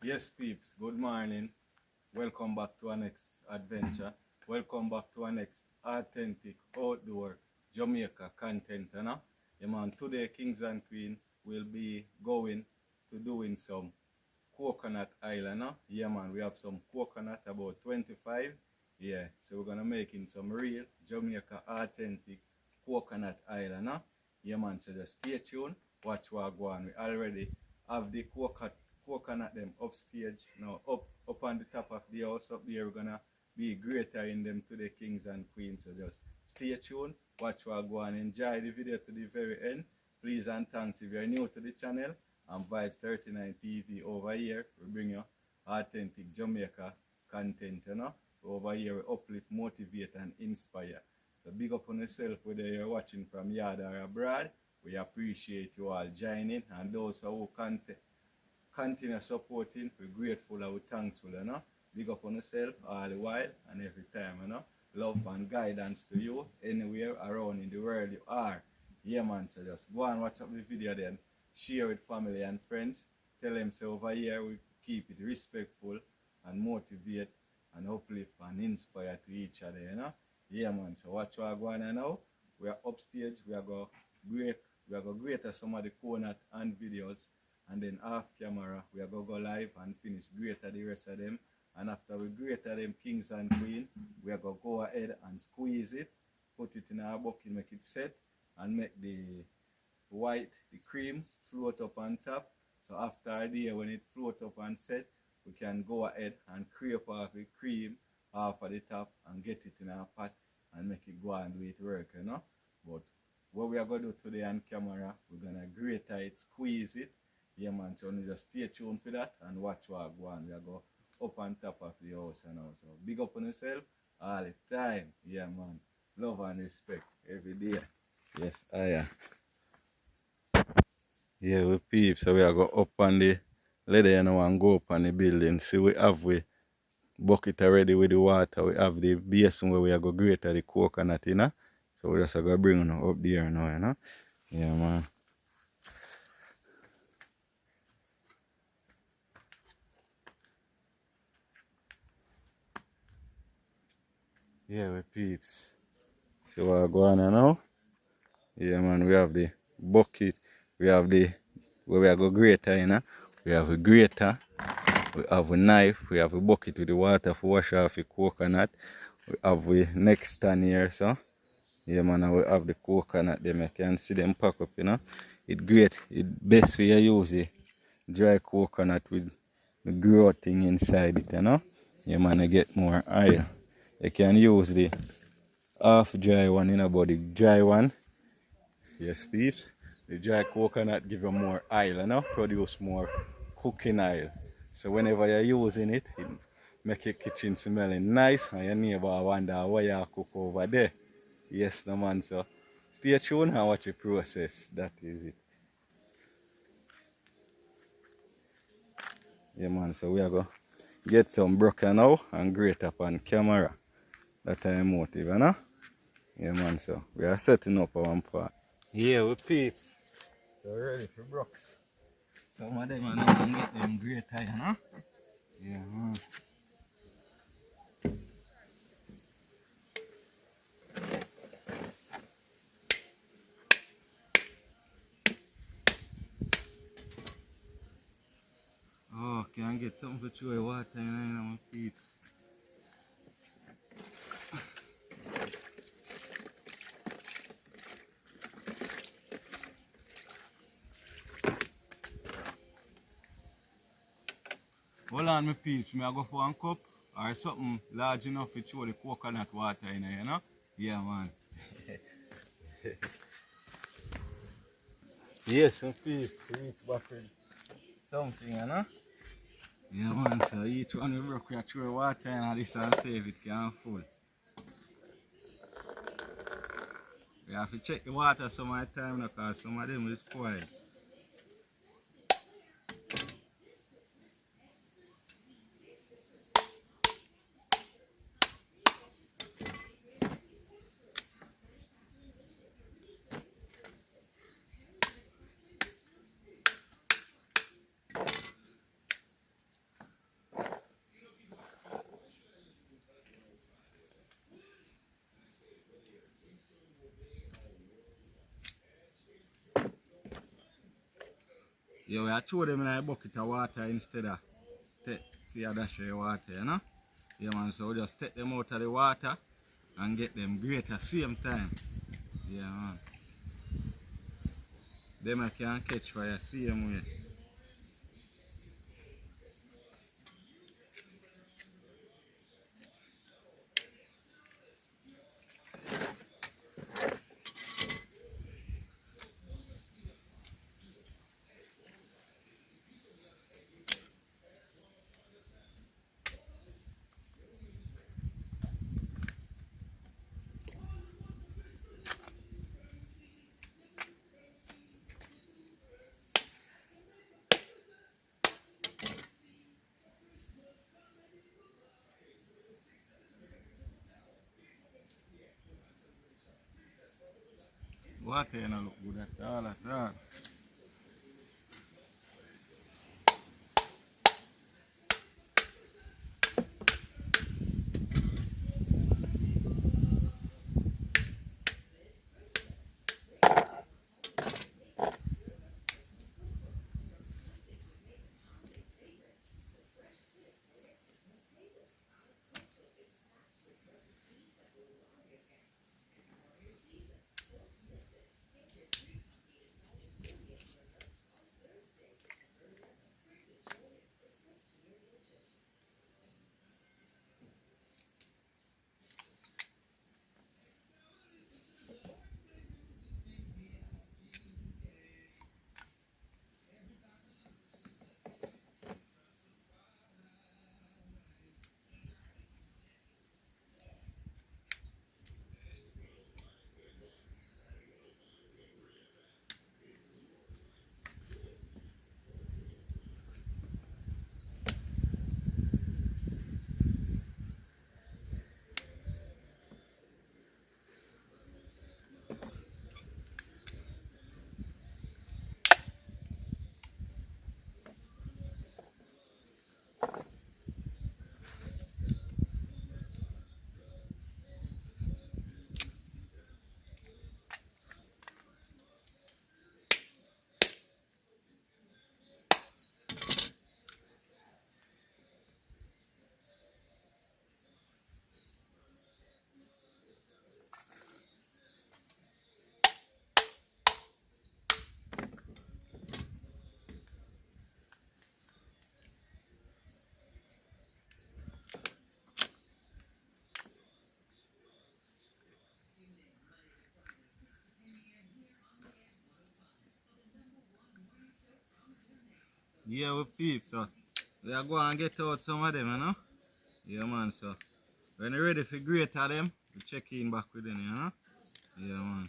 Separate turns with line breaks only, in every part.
Yes, peeps, good morning. Welcome back to our next adventure. Welcome back to our next authentic outdoor Jamaica content. You know? Yeah, man, today, Kings and Queen will be going to doing some coconut island. No? Yeah, man, we have some coconut, about 25. Yeah, so we're gonna making some real Jamaica authentic coconut island. No? Yeah, man, so just stay tuned, watch what go on. We already have the coconut them upstage now, up on the top of the house up there. We're gonna be greater in them to the kings and queens. So just stay tuned, watch what go on, enjoy the video to the very end. Please and thanks if you're new to the channel. I'm vybz 39 TV over here. We bring you authentic Jamaica content, you know. Over here we uplift, motivate and inspire. So big up on yourself whether you're watching from yard or abroad. We appreciate you all joining, and those who continue supporting, we're grateful and we're thankful, you know. Big up on yourself all the while and every time, you know. Love and guidance to you anywhere around in the world you are. Yeah, man, so just go and watch up the video then. Share with family and friends. Tell them so over here we keep it respectful and motivate and uplift and inspire to each other, you know. Yeah, man, so watch what going on now. We are upstage, we are going to greater some of the corner and videos. And then off camera, we are going to go live and finish greater the rest of them. And after we greater them kings and queen, we are going to go ahead and squeeze it, put it in our bucket, make it set, and make the cream float up on top. So after a day when it float up and set, we can go ahead and scrape off the cream off of the top and get it in our pot and make it go and do it work, you know. But what we are going to do today on camera, we're going to grate it, squeeze it. Yeah, man, so you just stay tuned for that and watch what go on. We are go up on top of the house and all. So big up on yourself all the time. Yeah, man. Love and respect every day. Yes, I am. Yeah, we peep. So we are go up on the ladder, you know, and go up on the building. See, we have we bucket already with the water. We have the basin where we are go grate the coconut, you know. So we just go bring it up there now, you know. Yeah, man. Yeah, we peeps. See what go on now? Yeah, man, we have the bucket. We have the where we are go grater, you know. We have a grater. We have a knife. We have a bucket with the water for wash off the coconut. We have the next stand here, so. Yeah, man, and we have the coconut them. You can see them pack up, you know. It's great. It's best for you use the dry coconut with the grating inside it, you know. Yeah, man, you get more oil. You can use the half dry one, you know, but the dry one, yes, peeps, the dry coconut give you more oil, you know, produce more cooking oil. So whenever you're using it, it make your kitchen smelling nice and your neighbor wonder why you cook over there. Yes, no man, so stay tuned and watch the process. That is it. Yeah, man, so we are going to get some broccoli now and grate up on camera. That's our motive, you know? Yeah, man, so we are setting up our part. Yeah, we peeps. So we're ready for brocks. Some of them are not going to get them great, you know? Yeah, man. Oh, can I get something for throw water in, you know, my peeps? Hold on, my peeps. May I go for one cup or something large enough to throw the coconut water in, you know? Yeah, man. Yes, my peeps. Reach back with something, you know? Yeah, man. So each one we broke, we throw water in and this and save it can full. We have to check the water some of the time because some of them will spoil. Yeah, we throw them in a bucket of water instead of take for dash of water, you know? Yeah man, so we just take them out of the water and get them great at the same time. Yeah man. Them I can catch fire same way. Water you know look good at all. Yeah, we peep, so we are going and get out some of them, you know? Yeah, man, so when you're ready for greater them, we check in back with them, you know? Yeah, man.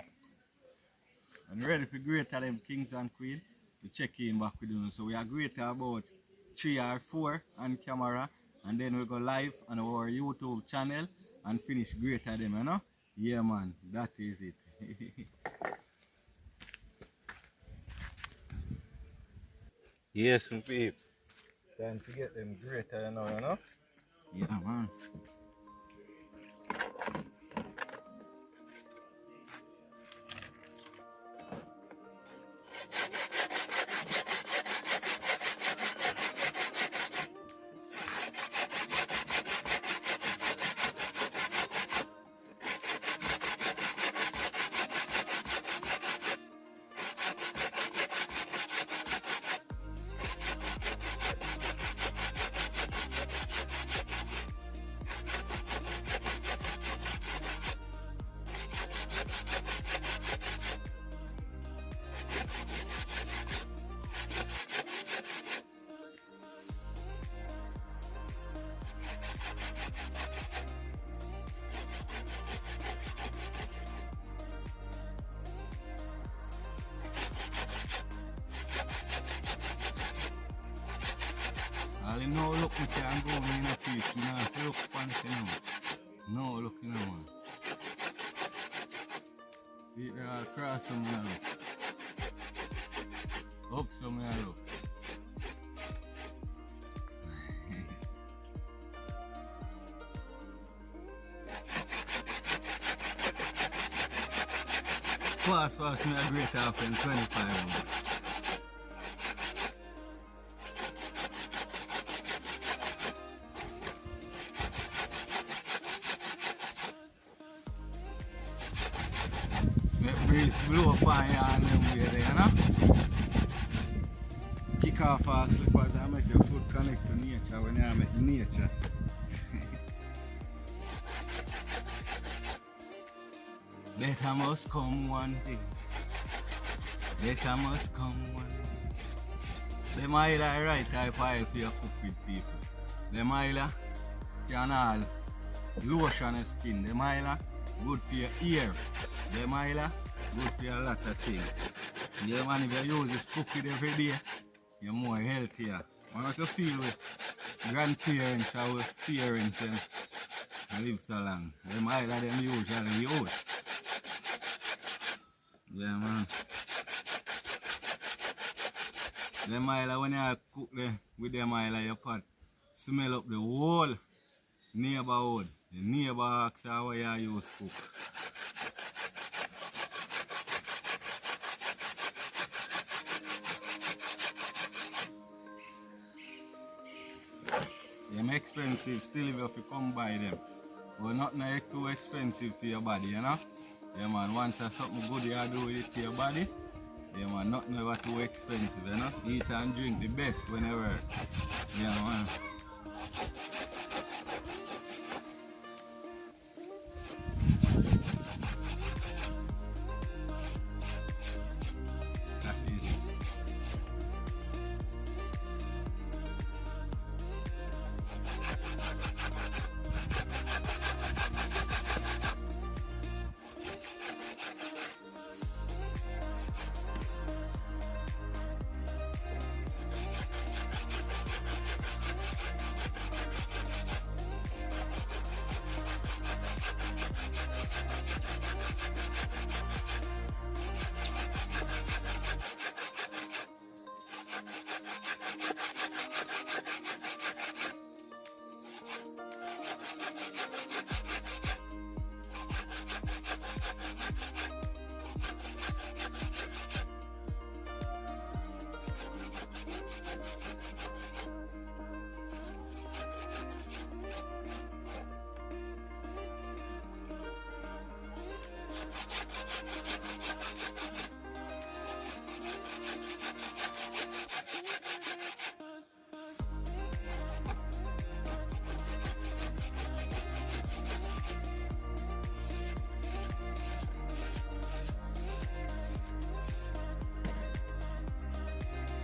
When you're ready for greater them, kings and queen, we check in back with them. So we are greater about 3 or 4 on camera, and then we go live on our YouTube channel and finish greater them, you know? Yeah, man, that is it. Yes, my peeps. Time to get them greater, you know? Yeah, man. All in no look we can go in a piece, you know, look upon it, you know. No look, you know, man. See there all cross some, you know. Up some, you know. Fast, me a great half in 25. blow fire and them way there, you know? Kick off our slippers and make your foot connect to nature when you make nature. Better must come one day. Better must come one day. Them oil are right type oil for your cook with people. Them oil can all lotion your skin. Them oil good for your ear. Them oil good for a lot of things. Yeah man, if you use this cook it every day, you're more healthier. What you feel with grandparents or with parents and live so long. Them oil them usually use. Yeah man. Them oil when you cook with them oil in your pot, smell up the whole neighborhood. The neighbor asks how you use cook. Them expensive still if you come buy them. But not too expensive for your body, you know? Yeah man, once there's something good you do with it to your body, yeah man, not never too expensive, you know? Eat and drink the best whenever. Yeah man. That is it.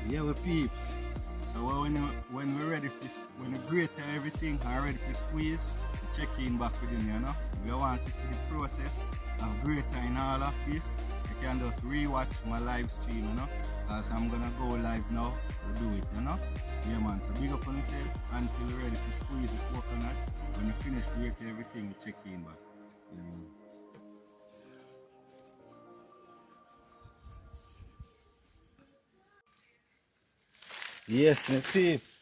Yeah, we peeps. So when we're ready for when we grate everything and ready to squeeze, we check in back with him, you know. If you want to see the process of grating all of this, you can just rewatch my live stream, you know. Because I'm gonna go live now to do it, you know. Yeah man, so big up on yourself until you're ready to squeeze the coconut. When you finish grating everything, you check in back. Yeah, man. Yes, my peeps.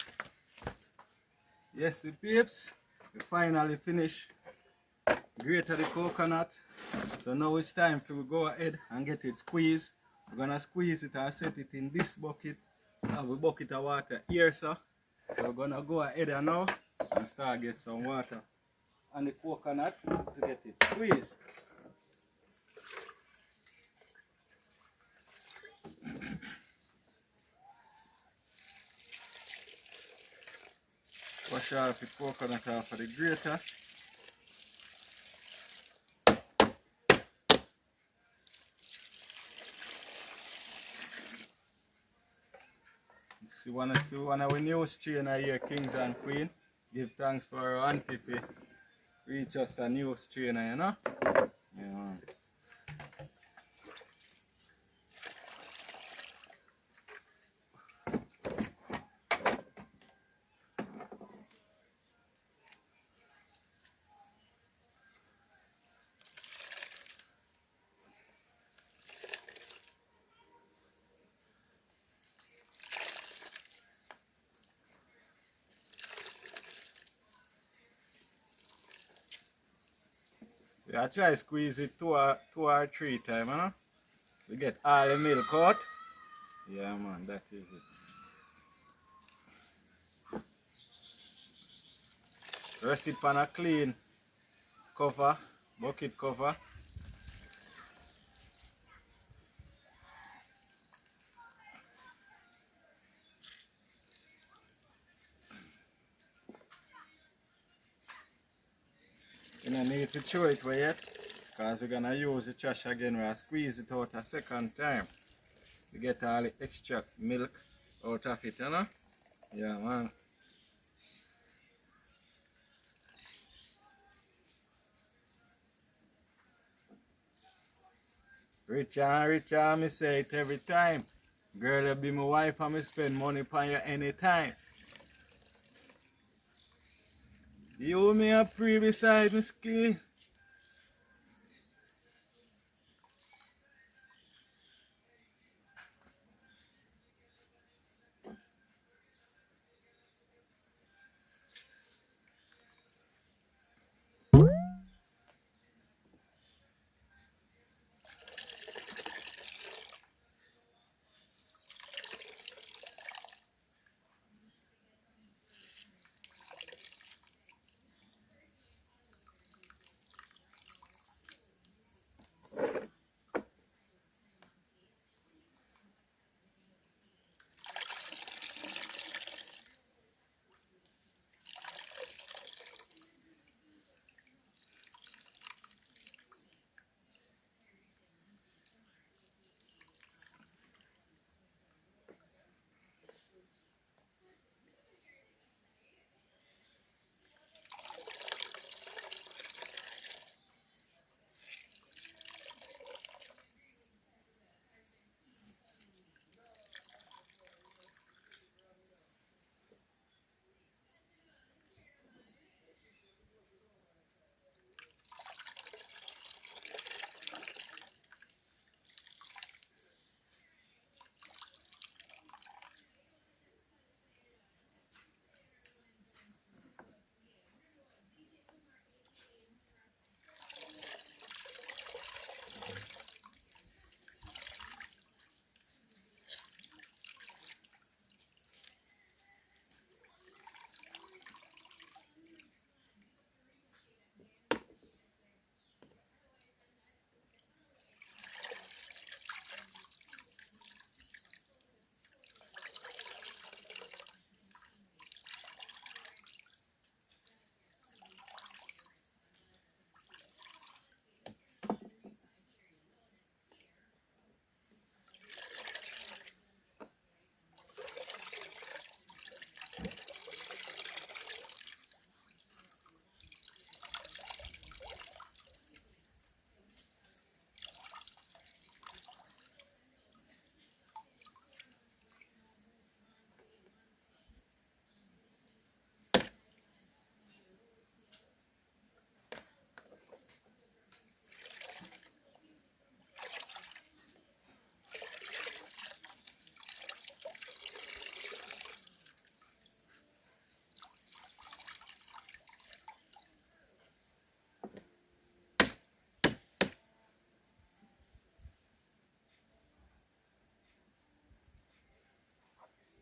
Yes, my peeps. We finally finished grating the coconut. So now it's time for we go ahead and get it squeezed. We're gonna squeeze it and set it in this bucket. We have a bucket of water here, so we're gonna go ahead and now and start get some water on the coconut to get it squeezed. Wash off the coconut off of the grater. See one of our new strainer here, Kings and Queen. Give thanks for our auntie for reach us a new strainer, you know? Yeah. I try squeeze it two or three times, you know? We get all the milk out. Yeah man, that is it. Rest it on a clean cover, bucket cover. don't need to throw it away yet, because we're gonna use the trash again. We'll squeeze it out a second time. We get all the extra milk out of it, you know? Yeah, man. Richard, me say it every time. Girl, you be my wife and me spend money upon you anytime. You me a pre beside me ski.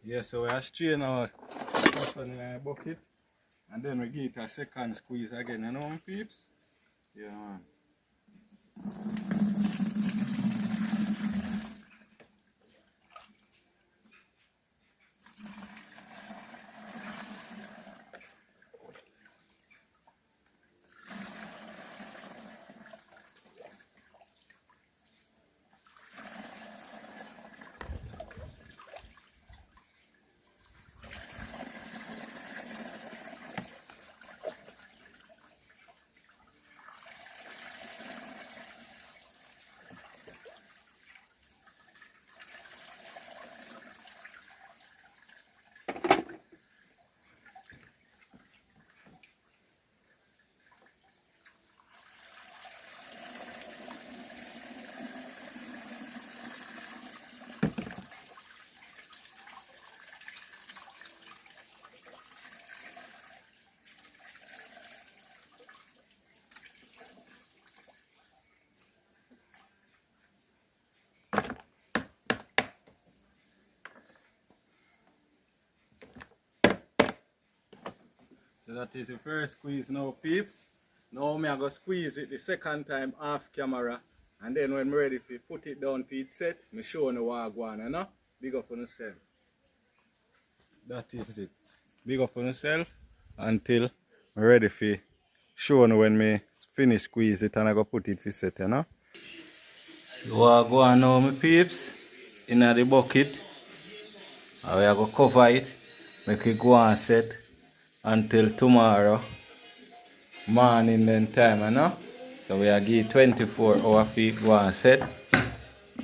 Yeah, so we strain our cotton in a bucket and then we give it a second squeeze again, you know, peeps? Yeah, man. So that is the first squeeze now, peeps. Now I'm going to squeeze it the second time off camera. And then when I'm ready to put it down for it set, I'm showing you what I go on, you know? Big up on yourself. That is it. Big up on yourself until I'm ready to show you when me finish squeeze it and I go put it for set, you know. So I go on now, my peeps, in the bucket. And we are going to cover it, make it go on set until tomorrow morning then time, you know. So we are give 24-hour feet go on set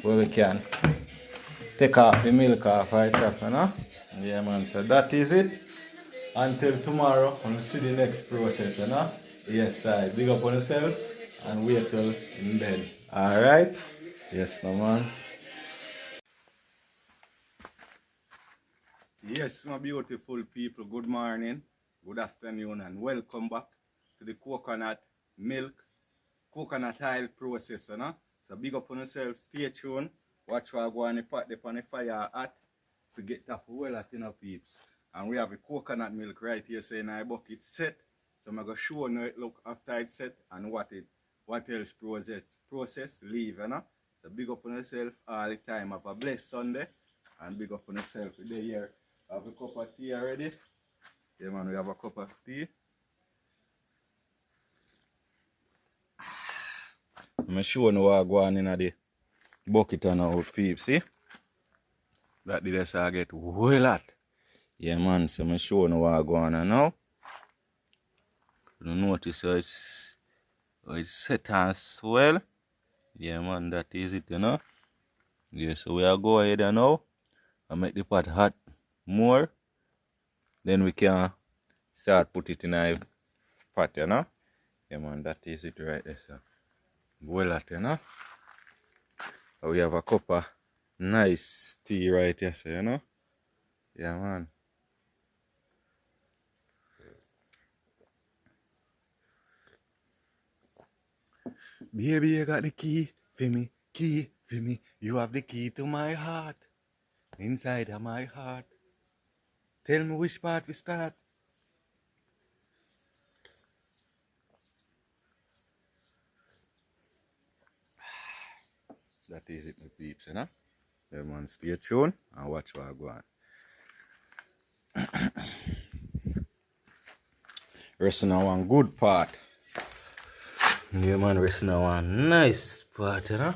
where we can take off the milk off right up, you know. Yeah man, so that is it. Until tomorrow, we'll see the next process, you know. Yes, I big up on yourself and wait till in bed. Alright? Yes, no man. Yes, my beautiful people, good morning, good afternoon, and welcome back to the coconut milk, coconut oil process, you know. So big up on yourself, stay tuned, watch what I go on the pot, on the fire hot to get that well at you know, peeps. And we have the coconut milk right here, so in our bucket set. So I'm going to show you it look after it's set and what else process leave, you know. So big up on yourself all the time. Have a blessed Sunday and big up on yourself. Today here, have a cup of tea already. Yeah man, we have a cup of tea. I'm show you what I go on in the bucket and our peeps, see? That did I get well hot. Yeah man, so I'm showing you what I go on now. You notice how it's set as well. Yeah man, that is it, you know. Yeah, so we are go ahead and now and make the pot hot more. Then we can start put it in a pot, you know. Yeah man, that is it right there, so. Well hot, you know. We have a cup of nice tea right here, so you know. Yeah man. Baby, you got the key for me, key for me. You have the key to my heart, inside of my heart. Tell me which part we start. That is it, my peeps, you know. Everyone stay tuned and watch what I go on. Resting on one good part. Yeah man, resting on one nice part, you know.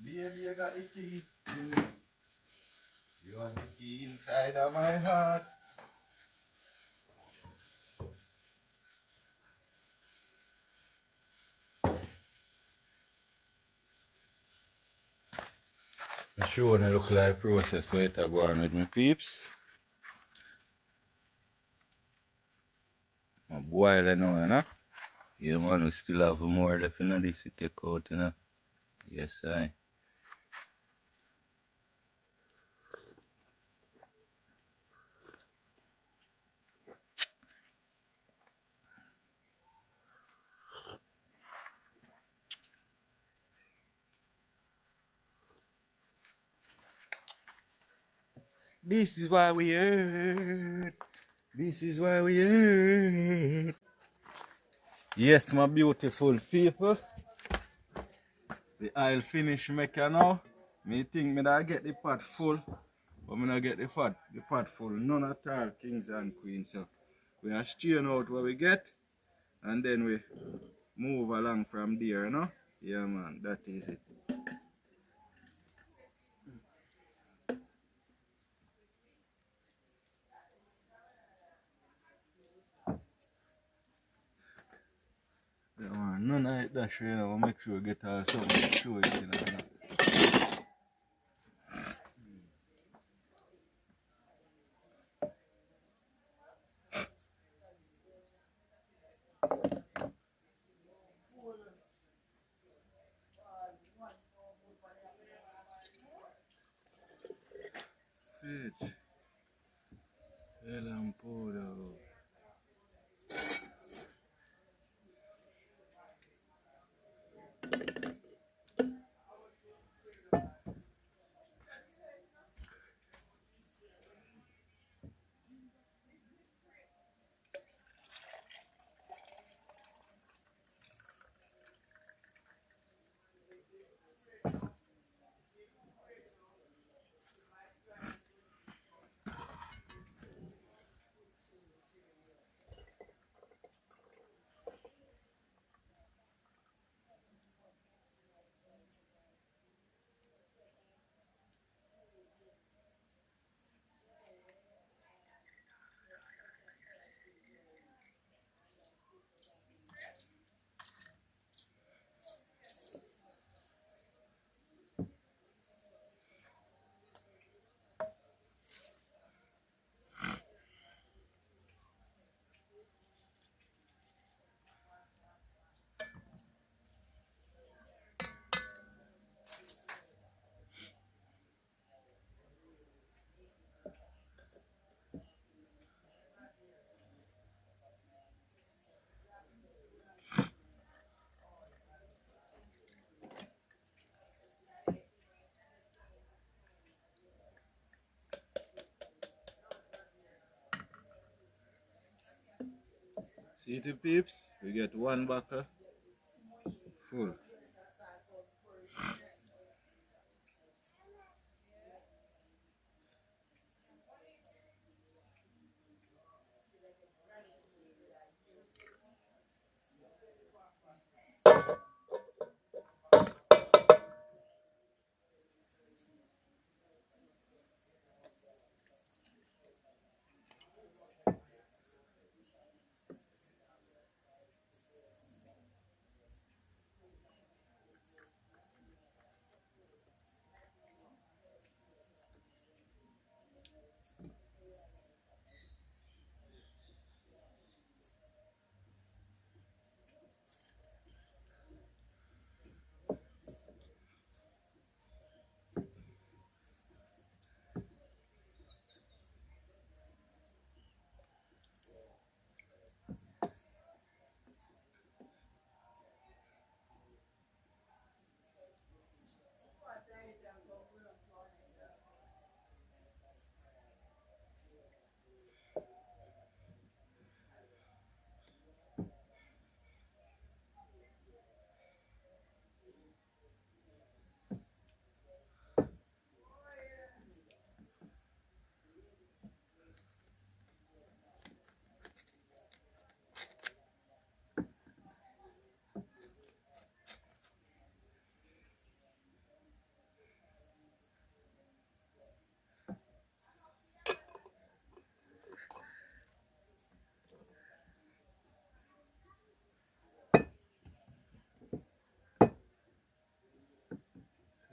Baby, you got the key. You want the key inside of my heart. I'm sure it look like process where it go on with my peeps. I'm boiling now, you know. Yeah, man, we still have more left in this to take out, you know. Yes, I. This is why we earn. This is why we earn. Yes, my beautiful people. The oil finish maker now. Me think me that get the pot full. But me not get the pot full. None at all, kings and queens. So we are strain out what we get. And then we move along from there, you know? Yeah, man, that is it. Yeah, man, none of it that show, you know, we'll make sure we get all something to show it, you know. Fetch. Hell and powder. See the peeps? We get one bucket full.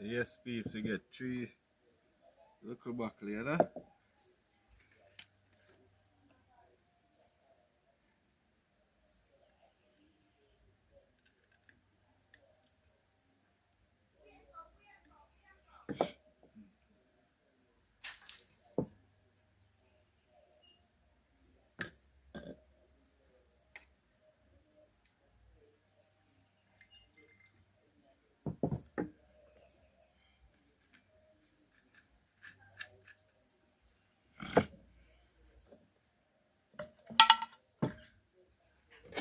Yes, peeps, you get 3 little back later.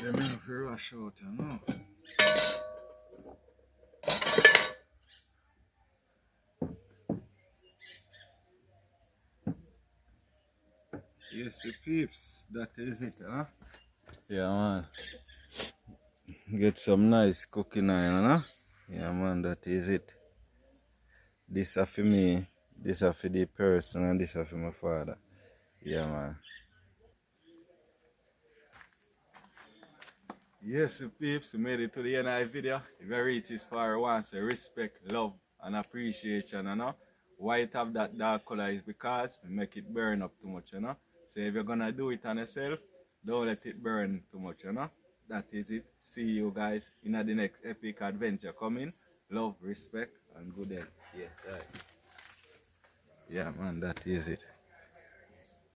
Let me have to rush out, you know. Yes, you peeps, that is it, huh? Yeah, man. Get some nice cooking iron, huh? Yeah, man, that is it. This are for me, this are for the person, and this are for my father. Yeah, man. Yes, peeps, we made it to the end of the video. If you reach this far, I want to say respect, love, and appreciation, you know. Why it have that dark color is because we make it burn up too much, you know. So if you're gonna do it on yourself, don't let it burn too much, you know. That is it. See you guys in the next epic adventure coming. Love, respect, and good health. Yes, right. Yeah, man, that is it.